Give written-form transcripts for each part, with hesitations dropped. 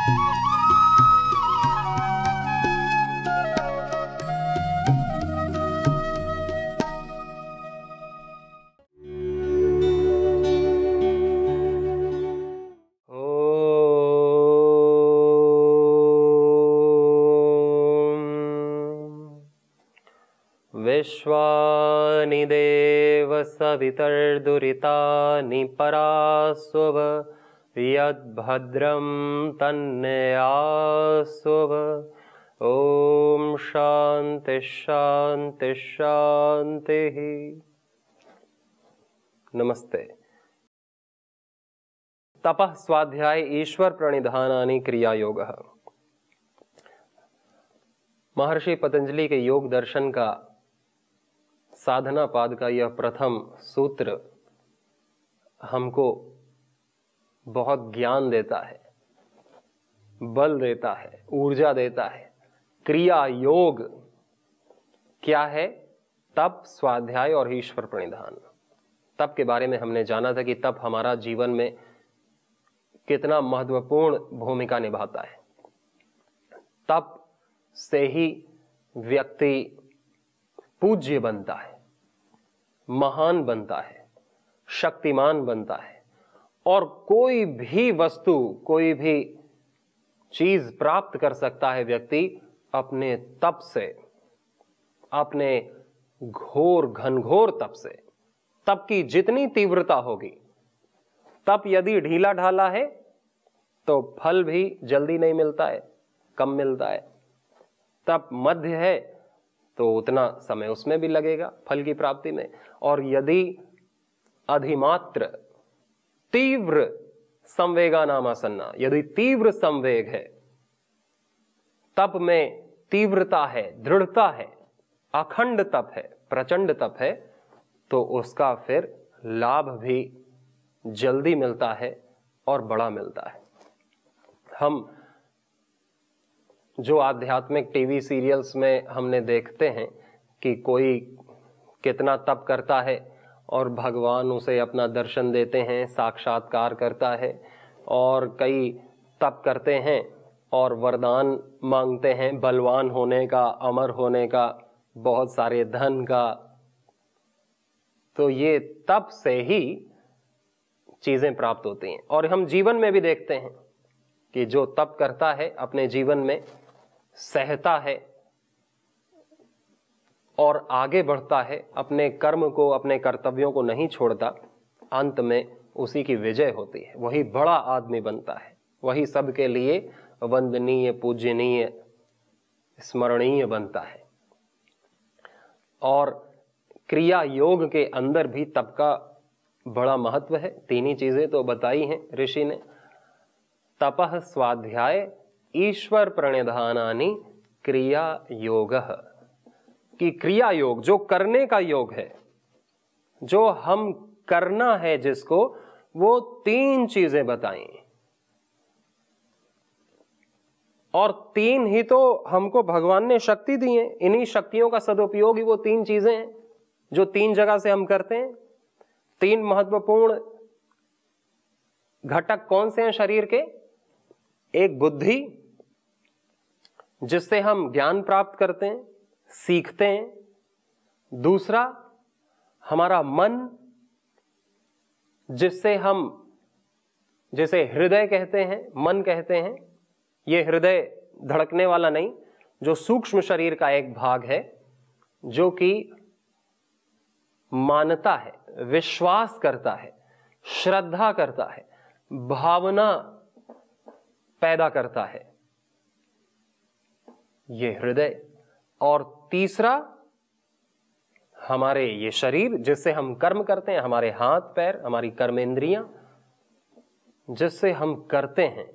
विश्वानि देव सवितर्दुरितानि परास्व यद्भद्रं तन्नयास्व। ओम शांति शांति शांति। नमस्ते। तपः स्वाध्याय ईश्वर प्रणिधानानि क्रिया योगः। महर्षि पतंजलि के योग दर्शन का साधना पाद का यह प्रथम सूत्र हमको बहुत ज्ञान देता है, बल देता है, ऊर्जा देता है। क्रिया योग क्या है? तप, स्वाध्याय और ईश्वर प्रणिधान। तप के बारे में हमने जाना था कि तप हमारा जीवन में कितना महत्वपूर्ण भूमिका निभाता है। तप से ही व्यक्ति पूज्य बनता है, महान बनता है, शक्तिमान बनता है और कोई भी वस्तु, कोई भी चीज प्राप्त कर सकता है व्यक्ति अपने तप से, अपने घोर घनघोर तप से। तप की जितनी तीव्रता होगी, तप यदि ढीला ढाला है तो फल भी जल्दी नहीं मिलता है, कम मिलता है। तप मध्य है तो उतना समय उसमें भी लगेगा फल की प्राप्ति में। और यदि अधिमात्र तीव्र संवेगा नामासन्ना, यदि तीव्र संवेग है, तप में तीव्रता है, दृढ़ता है, अखंड तप है, प्रचंड तप है, तो उसका फिर लाभ भी जल्दी मिलता है और बड़ा मिलता है। हम जो आध्यात्मिक टीवी सीरियल्स में हमने देखते हैं कि कोई कितना तप करता है और भगवान उसे अपना दर्शन देते हैं, साक्षात्कार करता है, और कई तप करते हैं और वरदान मांगते हैं बलवान होने का, अमर होने का, बहुत सारे धन का। तो ये तप से ही चीजें प्राप्त होती हैं। और हम जीवन में भी देखते हैं कि जो तप करता है, अपने जीवन में सहता है और आगे बढ़ता है, अपने कर्म को, अपने कर्तव्यों को नहीं छोड़ता, अंत में उसी की विजय होती है। वही बड़ा आदमी बनता है, वही सबके लिए वंदनीय, पूजनीय, स्मरणीय बनता है। और क्रिया योग के अंदर भी तप का बड़ा महत्व है। तीन ही चीजें तो बताई हैं ऋषि ने। तपः स्वाध्याय ईश्वर प्रणिधानानि क्रिया योगः। कि क्रिया योग, जो करने का योग है, जो हम करना है जिसको, वो तीन चीजें बताई। और तीन ही तो हमको भगवान ने शक्ति दी है। इन्हीं शक्तियों का सदुपयोग ही वो तीन चीजें हैं जो तीन जगह से हम करते हैं। तीन महत्वपूर्ण घटक कौन से हैं शरीर के? एक बुद्धि, जिससे हम ज्ञान प्राप्त करते हैं, सीखते हैं। दूसरा हमारा मन, जिससे हम, जिसे हृदय कहते हैं, मन कहते हैं। ये हृदय धड़कने वाला नहीं, जो सूक्ष्म शरीर का एक भाग है, जो कि मानता है, विश्वास करता है, श्रद्धा करता है, भावना पैदा करता है, ये हृदय। और तीसरा हमारे ये शरीर, जिससे हम कर्म करते हैं, हमारे हाथ पैर, हमारी कर्मेंद्रियां, जिससे हम करते हैं।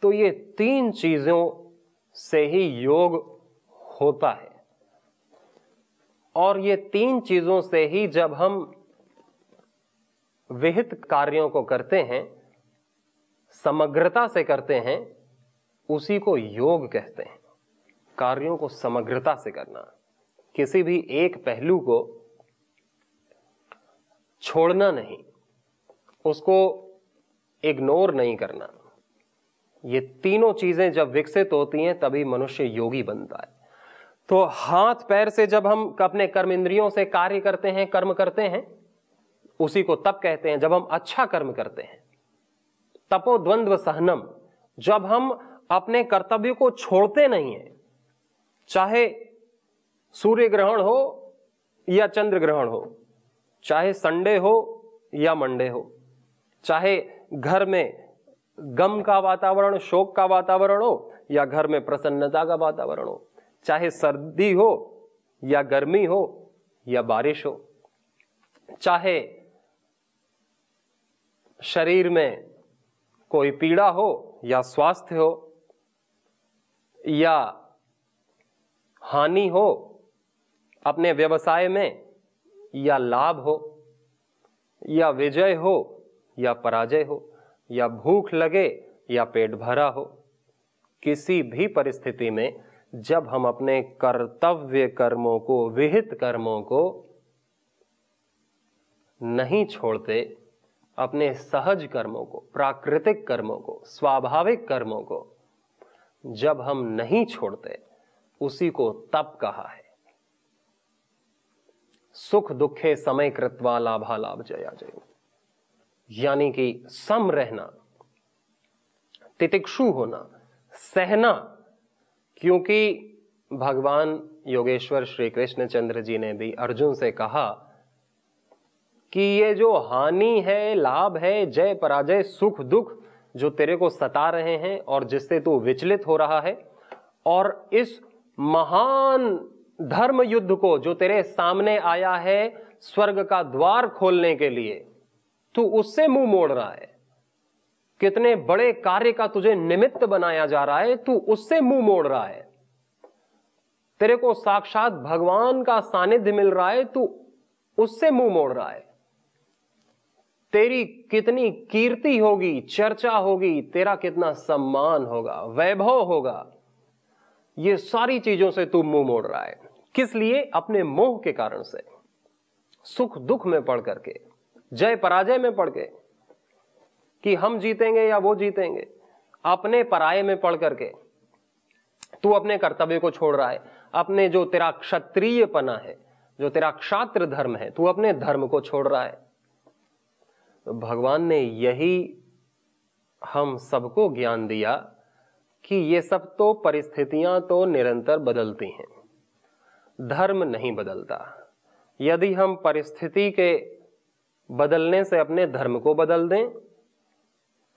तो ये तीन चीजों से ही योग होता है। और ये तीन चीजों से ही जब हम विहित कार्यों को करते हैं, समग्रता से करते हैं, उसी को योग कहते हैं। कार्यों को समग्रता से करना, किसी भी एक पहलू को छोड़ना नहीं, उसको इग्नोर नहीं करना, ये तीनों चीजें जब विकसित होती हैं तभी मनुष्य योगी बनता है। तो हाथ पैर से जब हम अपने कर्म इंद्रियों से कार्य करते हैं, कर्म करते हैं, उसी को तप कहते हैं। जब हम अच्छा कर्म करते हैं, तपो द्वंद्व सहनम, जब हम अपने कर्तव्य को छोड़ते नहीं हैं, चाहे सूर्य ग्रहण हो या चंद्र ग्रहण हो, चाहे संडे हो या मंडे हो, चाहे घर में गम का वातावरण, शोक का वातावरण हो या घर में प्रसन्नता का वातावरण हो, चाहे सर्दी हो या गर्मी हो या बारिश हो, चाहे शरीर में कोई पीड़ा हो या स्वास्थ्य हो या हानि हो अपने व्यवसाय में या लाभ हो या विजय हो या पराजय हो या भूख लगे या पेट भरा हो, किसी भी परिस्थिति में जब हम अपने कर्तव्य कर्मों को, विहित कर्मों को नहीं छोड़ते, अपने सहज कर्मों को, प्राकृतिक कर्मों को, स्वाभाविक कर्मों को जब हम नहीं छोड़ते, उसी को तप कहा है। सुख दुखे समय कृत्वा लाभा लाभ जया जय, यानी कि सम रहना, तितिक्षु होना, सहना। क्योंकि भगवान योगेश्वर श्री कृष्ण चंद्र जी ने भी अर्जुन से कहा कि ये जो हानि है, लाभ है, जय पराजय, सुख दुख जो तेरे को सता रहे हैं और जिससे तू विचलित हो रहा है, और इस महान धर्म युद्ध को जो तेरे सामने आया है स्वर्ग का द्वार खोलने के लिए, तू उससे मुंह मोड़ रहा है। कितने बड़े कार्य का तुझे निमित्त बनाया जा रहा है, तू उससे मुंह मोड़ रहा है। तेरे को साक्षात भगवान का सानिध्य मिल रहा है, तू उससे मुंह मोड़ रहा है। तेरी कितनी कीर्ति होगी, चर्चा होगी, तेरा कितना सम्मान होगा, वैभव होगा, ये सारी चीजों से तू मुंह मोड़ रहा है। किस लिए? अपने मोह के कारण से, सुख दुख में पड़ करके, जय पराजय में पड़ के, कि हम जीतेंगे या वो जीतेंगे, अपने पराये में पड़ करके तू अपने कर्तव्य को छोड़ रहा है। अपने जो तेरा क्षत्रियपना है, जो तेरा क्षात्र धर्म है, तू अपने धर्म को छोड़ रहा है। तो भगवान ने यही हम सबको ज्ञान दिया कि ये सब तो परिस्थितियां तो निरंतर बदलती हैं, धर्म नहीं बदलता। यदि हम परिस्थिति के बदलने से अपने धर्म को बदल दें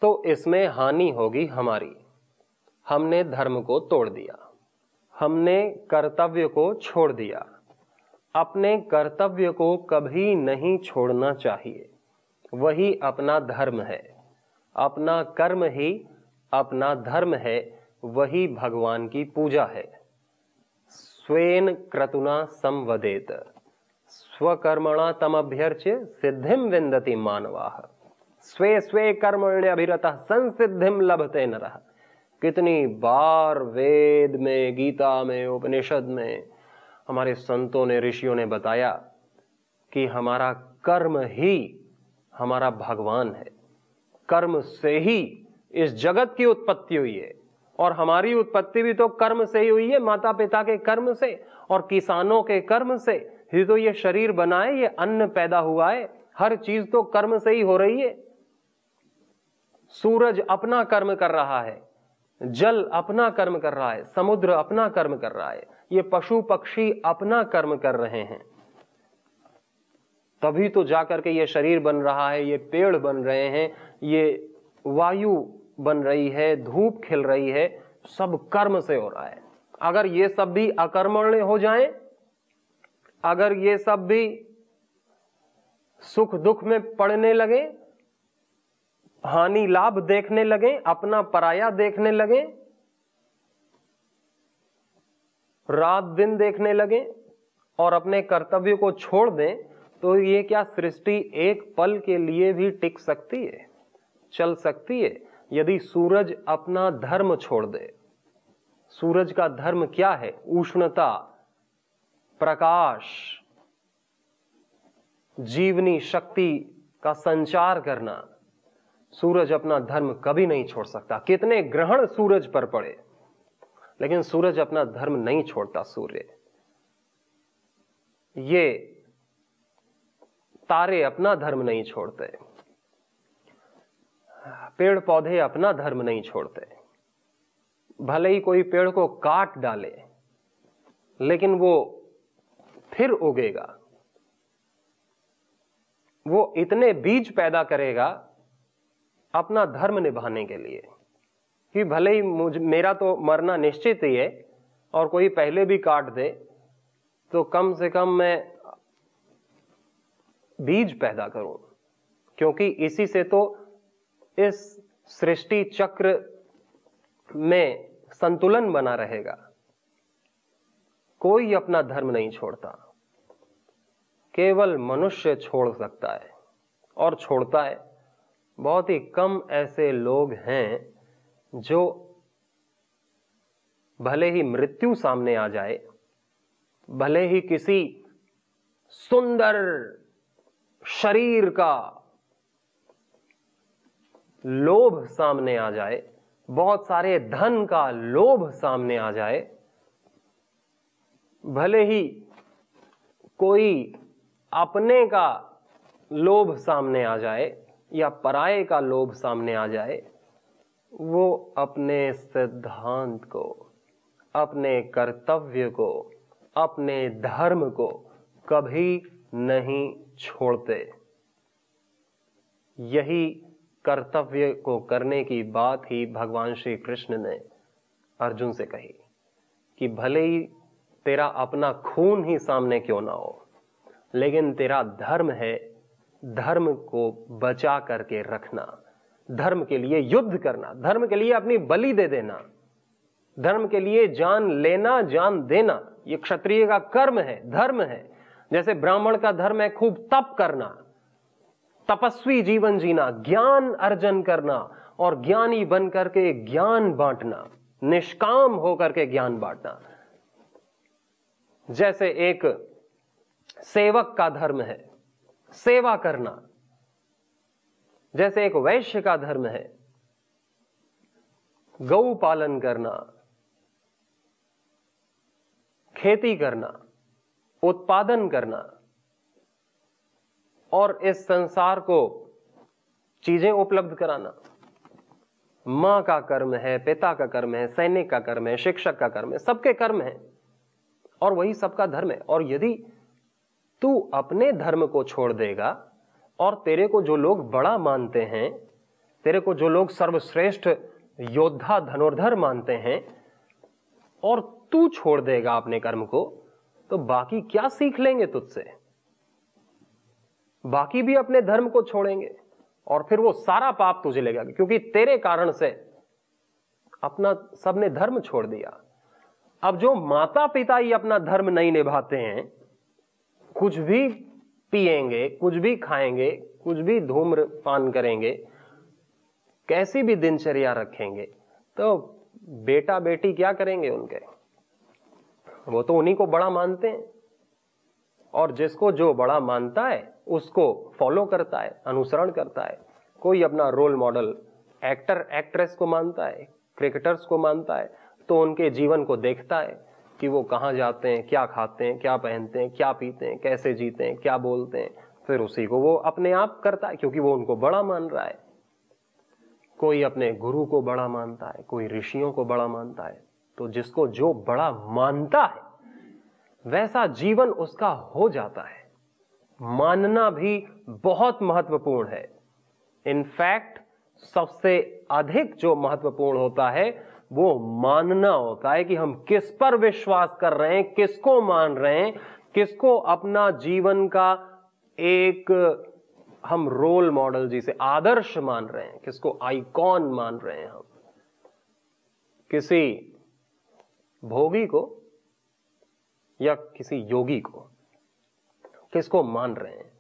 तो इसमें हानि होगी हमारी। हमने धर्म को तोड़ दिया, हमने कर्तव्य को छोड़ दिया। अपने कर्तव्य को कभी नहीं छोड़ना चाहिए, वही अपना धर्म है। अपना कर्म ही अपना धर्म है, वही भगवान की पूजा है। स्वेन क्रतुना संवदेत स्वकर्मणा तमभ्यर्च्य सिद्धिम विन्दति मानवाः स्वे स्वे कर्मण्यभिरतः संसिद्धिम लभते नरः। कितनी बार वेद में, गीता में, उपनिषद में हमारे संतों ने, ऋषियों ने बताया कि हमारा कर्म ही हमारा भगवान है। कर्म से ही इस जगत की उत्पत्ति हुई है, और हमारी उत्पत्ति भी तो कर्म से ही हुई है, माता पिता के कर्म से और किसानों के कर्म से ही तो ये शरीर बना है, ये अन्न पैदा हुआ है। हर चीज तो कर्म से ही हो रही है। सूरज अपना कर्म कर रहा है, जल अपना कर्म कर रहा है, समुद्र अपना कर्म कर रहा है, ये पशु पक्षी अपना कर्म कर रहे हैं, तभी तो जाकर के ये शरीर बन रहा है, ये पेड़ बन रहे हैं, ये वायु बन रही है, धूप खिल रही है, सब कर्म से हो रहा है। अगर ये सब भी अकर्मण्य हो जाएं, अगर ये सब भी सुख दुख में पड़ने लगे, हानि लाभ देखने लगे, अपना पराया देखने लगे, रात दिन देखने लगे और अपने कर्तव्य को छोड़ दें, तो ये क्या सृष्टि एक पल के लिए भी टिक सकती है, चल सकती है? यदि सूरज अपना धर्म छोड़ दे, सूरज का धर्म क्या है? उष्णता, प्रकाश, जीवनी शक्ति का संचार करना। सूरज अपना धर्म कभी नहीं छोड़ सकता। कितने ग्रहण सूरज पर पड़े, लेकिन सूरज अपना धर्म नहीं छोड़ता। सूर्य, ये तारे अपना धर्म नहीं छोड़ते, पेड़ पौधे अपना धर्म नहीं छोड़ते। भले ही कोई पेड़ को काट डाले, लेकिन वो फिर उगेगा। वो इतने बीज पैदा करेगा अपना धर्म निभाने के लिए कि भले ही मेरा तो मरना निश्चित ही है, और कोई पहले भी काट दे तो कम से कम मैं बीज पैदा करूं, क्योंकि इसी से तो इस सृष्टि चक्र में संतुलन बना रहेगा। कोई अपना धर्म नहीं छोड़ता, केवल मनुष्य छोड़ सकता है और छोड़ता है। बहुत ही कम ऐसे लोग हैं जो भले ही मृत्यु सामने आ जाए, भले ही किसी सुंदर शरीर का लोभ सामने आ जाए, बहुत सारे धन का लोभ सामने आ जाए, भले ही कोई अपने का लोभ सामने आ जाए या पराये का लोभ सामने आ जाए, वो अपने सिद्धांत को, अपने कर्तव्य को, अपने धर्म को कभी नहीं छोड़ते। यही कर्तव्य को करने की बात ही भगवान श्री कृष्ण ने अर्जुन से कही कि भले ही तेरा अपना खून ही सामने क्यों ना हो, लेकिन तेरा धर्म है, धर्म को बचा करके रखना, धर्म के लिए युद्ध करना, धर्म के लिए अपनी बलि दे देना, धर्म के लिए जान लेना, जान देना। ये क्षत्रिय का कर्म है, धर्म है। जैसे ब्राह्मण का धर्म है खूब तप करना, तपस्वी जीवन जीना, ज्ञान अर्जन करना और ज्ञानी बन करके ज्ञान बांटना, निष्काम होकर के ज्ञान बांटना। जैसे एक सेवक का धर्म है सेवा करना, जैसे एक वैश्य का धर्म है गौ पालन करना, खेती करना, उत्पादन करना और इस संसार को चीजें उपलब्ध कराना। मां का कर्म है, पिता का कर्म है, सैनिक का कर्म है, शिक्षक का कर्म है, सबके कर्म है और वही सबका धर्म है। और यदि तू अपने धर्म को छोड़ देगा और तेरे को जो लोग बड़ा मानते हैं, तेरे को जो लोग सर्वश्रेष्ठ योद्धा धनुर्धर मानते हैं, और तू छोड़ देगा अपने कर्म को, तो बाकी क्या सीख लेंगे तुझसे? बाकी भी अपने धर्म को छोड़ेंगे और फिर वो सारा पाप तुझे लगेगा, क्योंकि तेरे कारण से अपना सबने धर्म छोड़ दिया। अब जो माता पिता ही अपना धर्म नहीं निभाते हैं, कुछ भी पिएंगे, कुछ भी खाएंगे, कुछ भी धूम्रपान करेंगे, कैसी भी दिनचर्या रखेंगे, तो बेटा बेटी क्या करेंगे उनके? वो तो उन्हीं को बड़ा मानते हैं और जिसको जो बड़ा मानता है उसको फॉलो करता है, अनुसरण करता है। कोई अपना रोल मॉडल एक्टर एक्ट्रेस को मानता है, क्रिकेटर्स को मानता है, तो उनके जीवन को देखता है कि वो कहाँ जाते हैं, क्या खाते हैं, क्या पहनते हैं, क्या पीते हैं, कैसे जीते हैं, क्या बोलते हैं, फिर उसी को वो अपने आप करता है, क्योंकि वो उनको बड़ा मान रहा है। कोई अपने गुरु को बड़ा मानता है, कोई ऋषियों को बड़ा मानता है। तो जिसको जो बड़ा मानता है वैसा जीवन उसका हो जाता है। मानना भी बहुत महत्वपूर्ण है। इनफैक्ट सबसे अधिक जो महत्वपूर्ण होता है वो मानना होता है कि हम किस पर विश्वास कर रहे हैं, किसको मान रहे हैं, किसको अपना जीवन का एक हम रोल मॉडल जिसे आदर्श मान रहे हैं, किसको आइकॉन मान रहे हैं। हम किसी भोगी को या किसी योगी को किसको मान रहे हैं?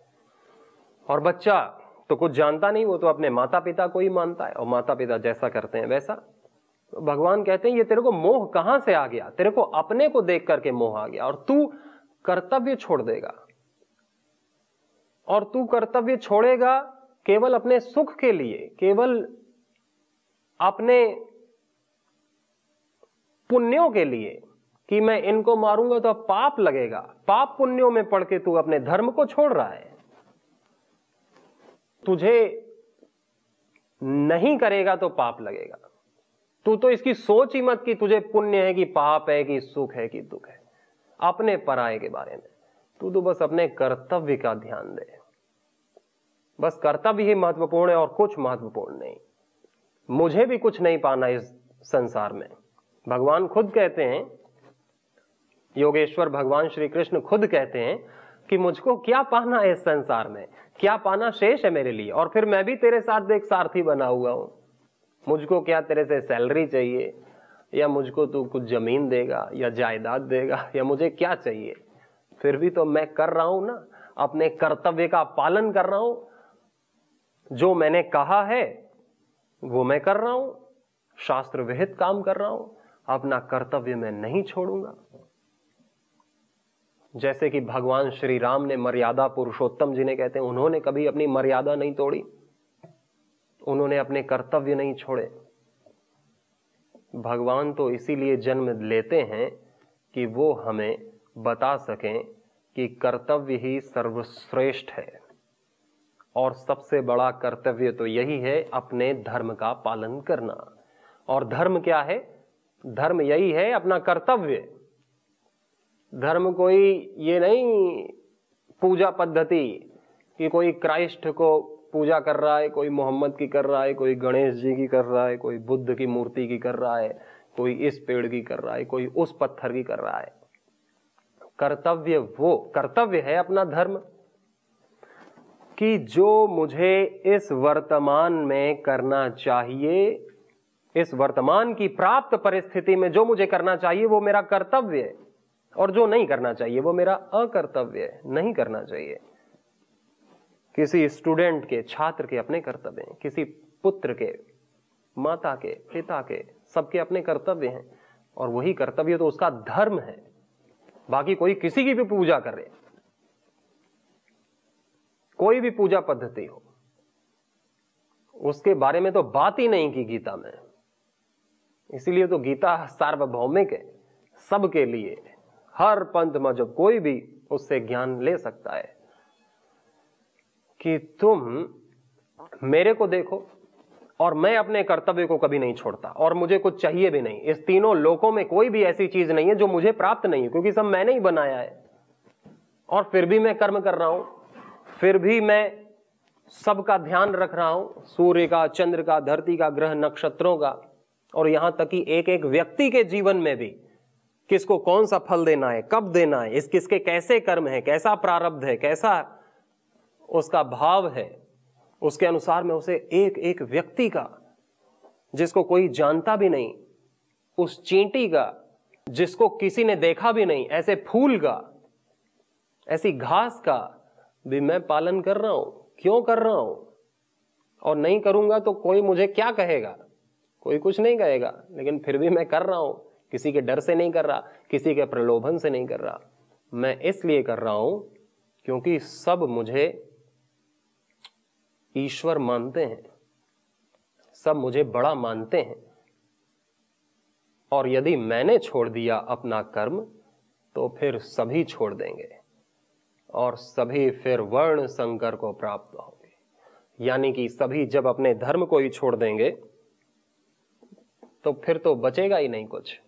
और बच्चा तो कुछ जानता नहीं, वो तो अपने माता पिता को ही मानता है और माता पिता जैसा करते हैं वैसा। तो भगवान कहते हैं ये तेरे को मोह कहां से आ गया? तेरे को अपने को देख करके मोह आ गया और तू कर्तव्य छोड़ देगा। और तू कर्तव्य छोड़ेगा केवल अपने सुख के लिए, केवल अपने पुण्यों के लिए कि मैं इनको मारूंगा तो अब पाप लगेगा, पाप पुण्यों में पड़ के तू अपने धर्म को छोड़ रहा है। तुझे नहीं करेगा तो पाप लगेगा। तू तो इसकी सोच ही मत कि तुझे पुण्य है कि पाप है कि सुख है कि दुख है, अपने पराये के बारे में। तू तो बस अपने कर्तव्य का ध्यान दे। बस कर्तव्य ही महत्वपूर्ण है और कुछ महत्वपूर्ण नहीं। मुझे भी कुछ नहीं पाना इस संसार में। भगवान खुद कहते हैं, योगेश्वर भगवान श्री कृष्ण खुद कहते हैं कि मुझको क्या पाना है इस संसार में, क्या पाना शेष है मेरे लिए। और फिर मैं भी तेरे साथ एक सारथी बना हुआ हूं। मुझको क्या तेरे से सैलरी चाहिए, या मुझको तू कुछ जमीन देगा या जायदाद देगा, या मुझे क्या चाहिए। फिर भी तो मैं कर रहा हूं ना, अपने कर्तव्य का पालन कर रहा हूं। जो मैंने कहा है वो मैं कर रहा हूं, शास्त्र विहित काम कर रहा हूं, अपना कर्तव्य मैं नहीं छोड़ूंगा। जैसे कि भगवान श्री राम ने मर्यादा पुरुषोत्तम जिन्हें कहते हैं, उन्होंने कभी अपनी मर्यादा नहीं तोड़ी, उन्होंने अपने कर्तव्य नहीं छोड़े। भगवान तो इसीलिए जन्म लेते हैं कि वो हमें बता सकें कि कर्तव्य ही सर्वश्रेष्ठ है, और सबसे बड़ा कर्तव्य तो यही है अपने धर्म का पालन करना। और धर्म क्या है? धर्म यही है अपना कर्तव्य। धर्म कोई ये नहीं पूजा पद्धति कि कोई क्राइस्ट को पूजा कर रहा है, कोई मोहम्मद की कर रहा है, कोई गणेश जी की कर रहा है, कोई बुद्ध की मूर्ति की कर रहा है, कोई इस पेड़ की कर रहा है, कोई उस पत्थर की कर रहा है। कर्तव्य वो कर्तव्य है अपना धर्म, कि जो मुझे इस वर्तमान में करना चाहिए, इस वर्तमान की प्राप्त परिस्थिति में जो मुझे करना चाहिए वो मेरा कर्तव्य है, और जो नहीं करना चाहिए वो मेरा अकर्तव्य है, नहीं करना चाहिए। किसी स्टूडेंट के, छात्र के अपने कर्तव्य हैं, किसी पुत्र के, माता के, पिता के, सबके अपने कर्तव्य हैं, और वही कर्तव्य तो उसका धर्म है। बाकी कोई किसी की भी पूजा करे, कोई भी पूजा पद्धति हो, उसके बारे में तो बात ही नहीं की गीता में। इसीलिए तो गीता सार्वभौमिक है, सबके लिए, हर पंथ मजहब कोई भी उससे ज्ञान ले सकता है। कि तुम मेरे को देखो और मैं अपने कर्तव्य को कभी नहीं छोड़ता, और मुझे कुछ चाहिए भी नहीं। इस तीनों लोकों में कोई भी ऐसी चीज नहीं है जो मुझे प्राप्त नहीं है, क्योंकि सब मैंने ही बनाया है। और फिर भी मैं कर्म कर रहा हूं, फिर भी मैं सबका ध्यान रख रहा हूं, सूर्य का, चंद्र का, धरती का, ग्रह नक्षत्रों का, और यहां तक कि एक एक व्यक्ति के जीवन में भी किसको कौन सा फल देना है, कब देना है, इस किसके कैसे कर्म है, कैसा प्रारब्ध है, कैसा उसका भाव है, उसके अनुसार में उसे एक एक व्यक्ति का, जिसको कोई जानता भी नहीं, उस चींटी का जिसको किसी ने देखा भी नहीं, ऐसे फूल का, ऐसी घास का भी मैं पालन कर रहा हूं। क्यों कर रहा हूं? और नहीं करूंगा तो कोई मुझे क्या कहेगा? कोई कुछ नहीं कहेगा, लेकिन फिर भी मैं कर रहा हूं। किसी के डर से नहीं कर रहा, किसी के प्रलोभन से नहीं कर रहा। मैं इसलिए कर रहा हूं क्योंकि सब मुझे ईश्वर मानते हैं, सब मुझे बड़ा मानते हैं। और यदि मैंने छोड़ दिया अपना कर्म तो फिर सभी छोड़ देंगे, और सभी फिर वर्ण संकर को प्राप्त होंगे। यानी कि सभी जब अपने धर्म को ही छोड़ देंगे तो फिर तो बचेगा ही नहीं कुछ।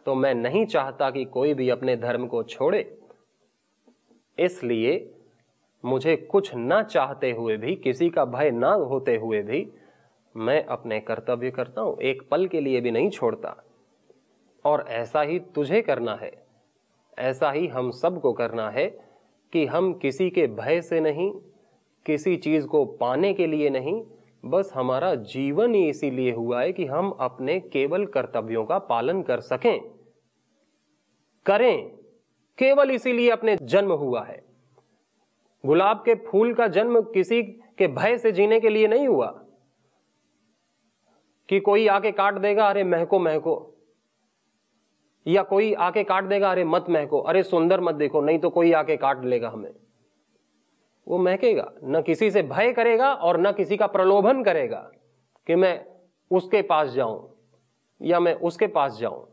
तो मैं नहीं चाहता कि कोई भी अपने धर्म को छोड़े, इसलिए मुझे कुछ ना चाहते हुए भी, किसी का भय ना होते हुए भी मैं अपने कर्तव्य करता हूं, एक पल के लिए भी नहीं छोड़ता। और ऐसा ही तुझे करना है, ऐसा ही हम सबको करना है कि हम किसी के भय से नहीं, किसी चीज को पाने के लिए नहीं, बस हमारा जीवन ही इसीलिए हुआ है कि हम अपने केवल कर्तव्यों का पालन कर सकें, करें। केवल इसीलिए अपने जन्म हुआ है। गुलाब के फूल का जन्म किसी के भय से जीने के लिए नहीं हुआ कि कोई आके काट देगा, अरे महको महको, या कोई आके काट देगा, अरे मत महको, अरे सुंदर मत देखो, नहीं तो कोई आके काट लेगा हमें। वो महकेगा, न किसी से भय करेगा और न किसी का प्रलोभन करेगा कि मैं उसके पास जाऊं या मैं उसके पास जाऊं।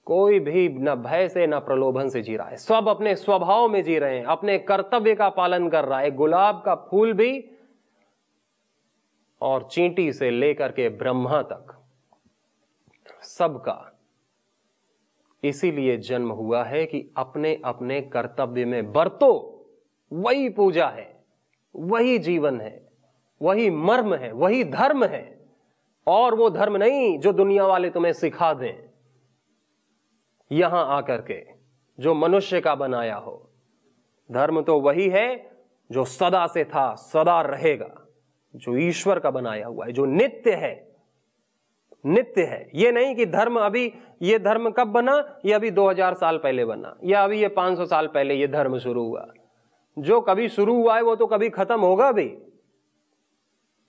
कोई भी न भय से न प्रलोभन से जी रहा है, सब अपने स्वभाव में जी रहे हैं, अपने कर्तव्य का पालन कर रहा है। गुलाब का फूल भी और चींटी से लेकर के ब्रह्मा तक सबका इसीलिए जन्म हुआ है कि अपने अपने कर्तव्य में बरतो। वही पूजा है, वही जीवन है, वही मर्म है, वही धर्म है। और वो धर्म नहीं जो दुनिया वाले तुम्हें सिखा दें यहां आकर के, जो मनुष्य का बनाया हो। धर्म तो वही है जो सदा से था, सदा रहेगा, जो ईश्वर का बनाया हुआ है, जो नित्य है, नित्य है। ये नहीं कि धर्म अभी, ये धर्म कब बना, ये अभी 2000 साल पहले बना, या अभी ये 500 साल पहले ये धर्म शुरू हुआ। जो कभी शुरू हुआ है वो तो कभी खत्म होगा भी।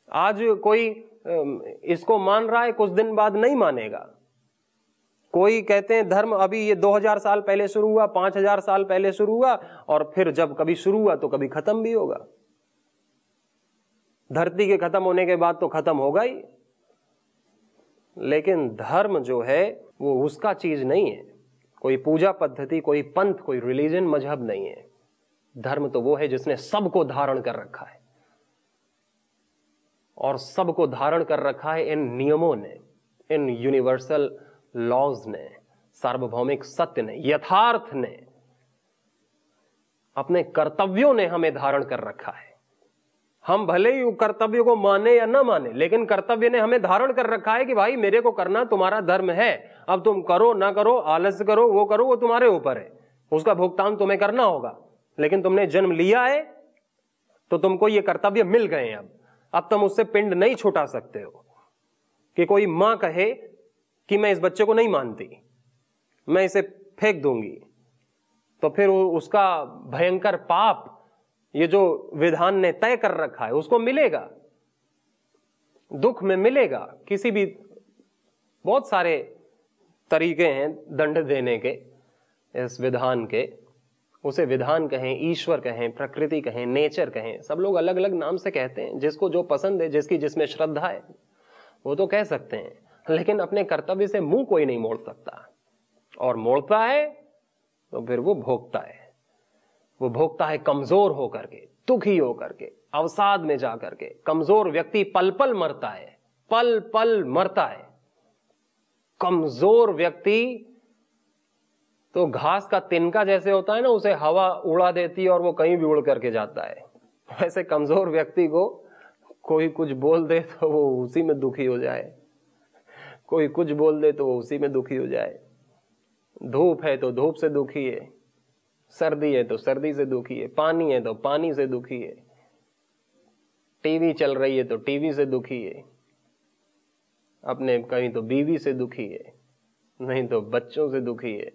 आज कोई इसको मान रहा है, कुछ दिन बाद नहीं मानेगा। कोई कहते हैं धर्म अभी ये 2000 साल पहले शुरू हुआ, 5000 साल पहले शुरू हुआ, और फिर जब कभी शुरू हुआ तो कभी खत्म भी होगा। धरती के खत्म होने के बाद तो खत्म होगा ही। लेकिन धर्म जो है वो उसका चीज नहीं है, कोई पूजा पद्धति, कोई पंथ, कोई रिलीजन, मजहब नहीं है। धर्म तो वो है जिसने सबको धारण कर रखा है, और सबको धारण कर रखा है इन नियमों ने, इन यूनिवर्सल लॉज ने, सार्वभौमिक सत्य ने, यथार्थ ने, अपने कर्तव्यों ने हमें धारण कर रखा है। हम भले ही कर्तव्य को माने या ना माने, लेकिन कर्तव्य ने हमें धारण कर रखा है कि भाई मेरे को करना तुम्हारा धर्म है। अब तुम करो ना करो, आलस्य करो, वो करो, वो तुम्हारे ऊपर है, उसका भुगतान तुम्हें करना होगा। लेकिन तुमने जन्म लिया है तो तुमको ये कर्तव्य मिल गए हैं। अब तुम उससे पिंड नहीं छुटा सकते हो कि कोई मां कहे कि मैं इस बच्चे को नहीं मानती, मैं इसे फेंक दूंगी, तो फिर उसका भयंकर पाप, ये जो विधान ने तय कर रखा है, उसको मिलेगा, दुख में मिलेगा। किसी भी, बहुत सारे तरीके हैं दंड देने के इस विधान के, उसे विधान कहें, ईश्वर कहें, प्रकृति कहें, नेचर कहें, सब लोग अलग अलग नाम से कहते हैं। जिसको जो पसंद है, जिसकी जिसमें श्रद्धा है वो तो कह सकते हैं, लेकिन अपने कर्तव्य से मुंह कोई नहीं मोड़ सकता। और मोड़ता है तो फिर वो भोगता है। वो भोगता है कमजोर होकर के, दुखी होकर के, अवसाद में जाकर के। कमजोर व्यक्ति पल पल मरता है, पल पल मरता है। कमजोर व्यक्ति तो घास का तिनका जैसे होता है ना, उसे हवा उड़ा देती है और वो कहीं भी उड़ करके जाता है। वैसे कमजोर व्यक्ति को कोई कुछ बोल दे तो वो उसी में दुखी हो जाए, कोई कुछ बोल दे तो वो उसी में दुखी हो जाए। धूप है तो धूप से दुखी है, सर्दी है तो सर्दी से दुखी है, पानी है तो पानी से दुखी है, टीवी चल रही है तो टीवी से दुखी है, अपने कहीं तो बीवी से दुखी है, नहीं तो बच्चों से दुखी है,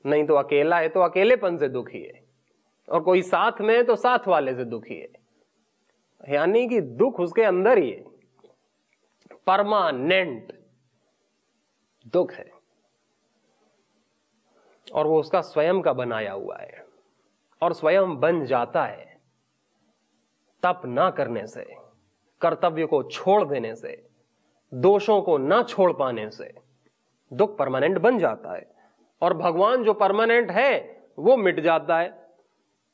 नहीं तो अकेला है तो अकेलेपन से दुखी है, और कोई साथ में है तो साथ वाले से दुखी है। यानी कि दुख उसके अंदर ही है, परमानेंट दुख है, और वो उसका स्वयं का बनाया हुआ है, और स्वयं बन जाता है तप ना करने से, कर्तव्य को छोड़ देने से, दोषों को ना छोड़ पाने से। दुख परमानेंट बन जाता है, और भगवान जो परमानेंट है वो मिट जाता है,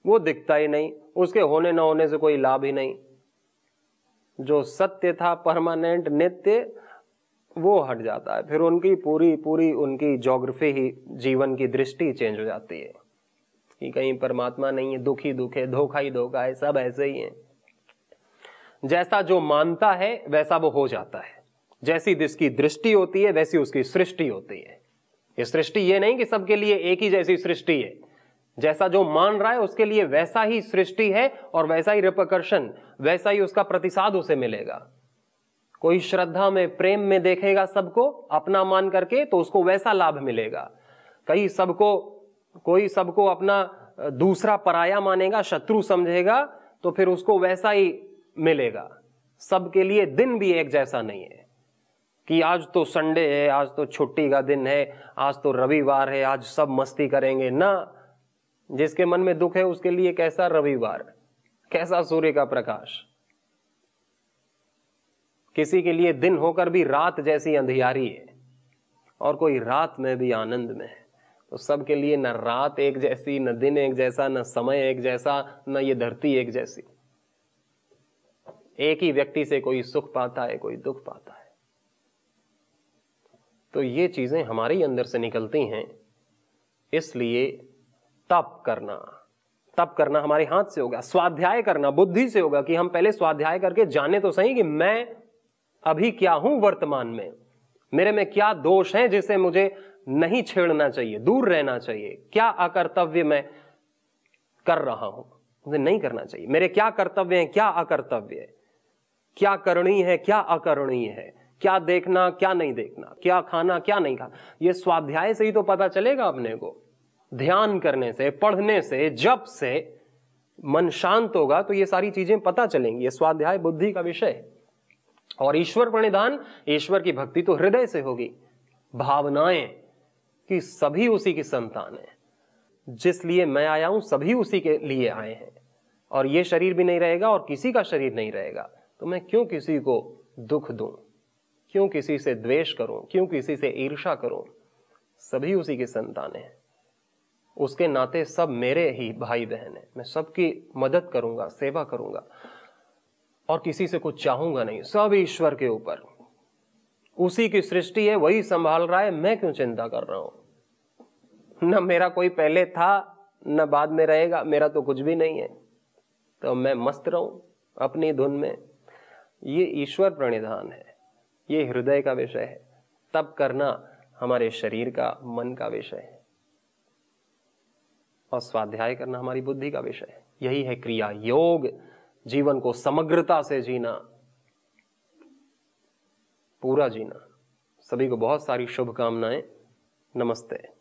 वो दिखता ही नहीं, उसके होने ना होने से कोई लाभ ही नहीं। जो सत्य था, परमानेंट, नित्य, वो हट जाता है। फिर उनकी पूरी पूरी उनकी ज्योग्राफी ही, जीवन की दृष्टि चेंज हो जाती है कि कहीं परमात्मा नहीं है, दुख ही दुख है, धोखा ही धोखा है, सब ऐसे ही है। जैसा जो मानता है वैसा वो हो जाता है। जैसी जिसकी दृष्टि होती है वैसी उसकी सृष्टि होती है। ये सृष्टि ये नहीं कि सबके लिए एक ही जैसी सृष्टि है। जैसा जो मान रहा है उसके लिए वैसा ही सृष्टि है, और वैसा ही रिपरकशन, वैसा ही उसका प्रतिसाद उसे मिलेगा। कोई श्रद्धा में, प्रेम में देखेगा सबको अपना मान करके तो उसको वैसा लाभ मिलेगा। कोई सबको अपना दूसरा पराया मानेगा, शत्रु समझेगा, तो फिर उसको वैसा ही मिलेगा। सबके लिए दिन भी एक जैसा नहीं है कि आज तो संडे है, आज तो छुट्टी का दिन है, आज तो रविवार है, आज सब मस्ती करेंगे ना। जिसके मन में दुख है उसके लिए कैसा रविवार, कैसा सूर्य का प्रकाश। किसी के लिए दिन होकर भी रात जैसी अंधियारी है, और कोई रात में भी आनंद में है। तो सबके लिए न रात एक जैसी, न दिन एक जैसा, न समय एक जैसा, न ये धरती एक जैसी। एक ही व्यक्ति से कोई सुख पाता है, कोई दुख पाता है। तो ये चीजें हमारे ही अंदर से निकलती हैं। इसलिए तप करना हमारे हाथ से होगा। स्वाध्याय करना बुद्धि से होगा, कि हम पहले स्वाध्याय करके जाने तो सही कि मैं अभी क्या हूं वर्तमान में, मेरे में क्या दोष हैं जिसे मुझे नहीं छेड़ना चाहिए, दूर रहना चाहिए। क्या अकर्तव्य मैं कर रहा हूं, मुझे नहीं करना चाहिए। मेरे क्या कर्तव्य हैं, क्या अकर्तव्य है, क्या करणीय है, क्या अकरणीय है, क्या देखना, क्या नहीं देखना, क्या खाना, क्या नहीं खाना। ये स्वाध्याय से ही तो पता चलेगा अपने को। ध्यान करने से, पढ़ने से, जप से मन शांत होगा तो ये सारी चीजें पता चलेंगी। ये स्वाध्याय बुद्धि का विषय है। और ईश्वर प्रणिधान, ईश्वर की भक्ति तो हृदय से होगी। भावनाएं कि सभी उसी की संतान है, जिस लिए मैं आया हूं सभी उसी के लिए आए हैं, और ये शरीर भी नहीं रहेगा और किसी का शरीर नहीं रहेगा, तो मैं क्यों किसी को दुख दूं, क्यों किसी से द्वेष करूं, क्यों किसी से ईर्ष्या करूं। सभी उसी की संतान है, उसके नाते सब मेरे ही भाई बहन है। मैं सबकी मदद करूंगा, सेवा करूंगा, और किसी से कुछ चाहूंगा नहीं। सब ईश्वर के ऊपर, उसी की सृष्टि है, वही संभाल रहा है। मैं क्यों चिंता कर रहा हूं? न मेरा कोई पहले था, न बाद में रहेगा, मेरा तो कुछ भी नहीं है। तो मैं मस्त रहूं अपनी धुन में। ये ईश्वर प्रणिधान है, ये हृदय का विषय है। तब करना हमारे शरीर का, मन का विषय है, और स्वाध्याय करना हमारी बुद्धि का विषय है। यही है क्रिया योग। जीवन को समग्रता से जीना, पूरा जीना। सभी को बहुत सारी शुभकामनाएं। नमस्ते।